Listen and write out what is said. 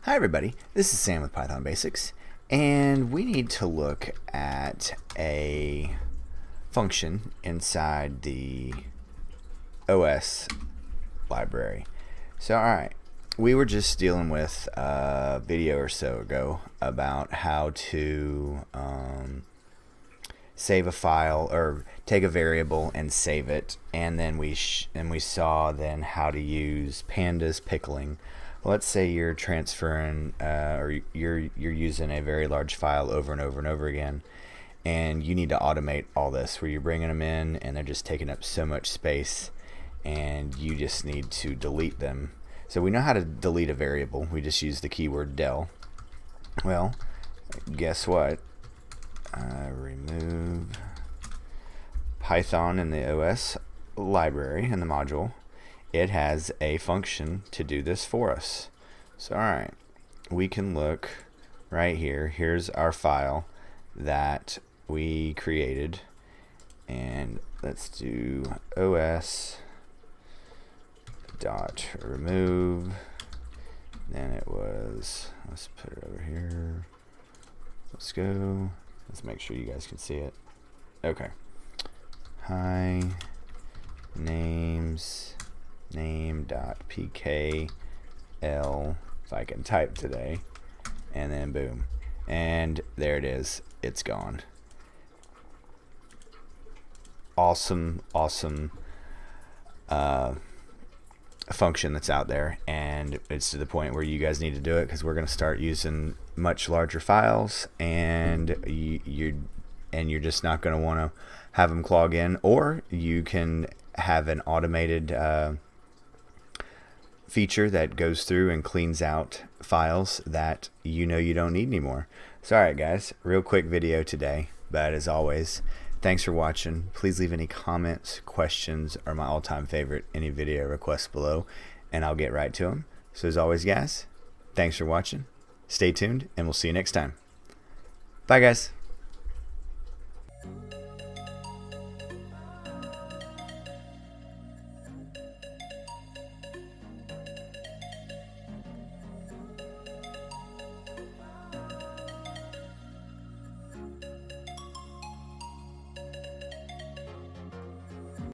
Hi everybody, this is Sam with Python Basics, and we need to look at a function inside the OS library. So alright, we were just dealing with a video or so ago about how to save a file or take a variable and save it, and then we saw then how to use pandas pickling. Let's say you're transferring or you're using a very large file over and over and over again, and you need to automate all this where you're bringing them in and they're just taking up so much space and you just need to delete them. So we know how to delete a variable. We just use the keyword del. Well, guess what? Remove Python in the OS library in the module. It has a function to do this for us. So alright, we can look right here. Here's our file that we created, and let's do os.remove. Then it was, let's put it over here. Let's go. Let's make sure you guys can see it. Okay. Hi names name.pkl, if I can type today, and then boom, and there it is. It's gone. Awesome function that's out there, and it's to the point where you guys need to do it because we're going to start using much larger files, and you're just not going to want to have them clog in, or you can have an automated feature that goes through and cleans out files that you don't need anymore. So alright guys, real quick video today, but as always, thanks for watching. Please leave any comments, questions, or my all-time favorite, any video requests below, and I'll get right to them. So as always guys, thanks for watching, stay tuned, and we'll see you next time. Bye guys.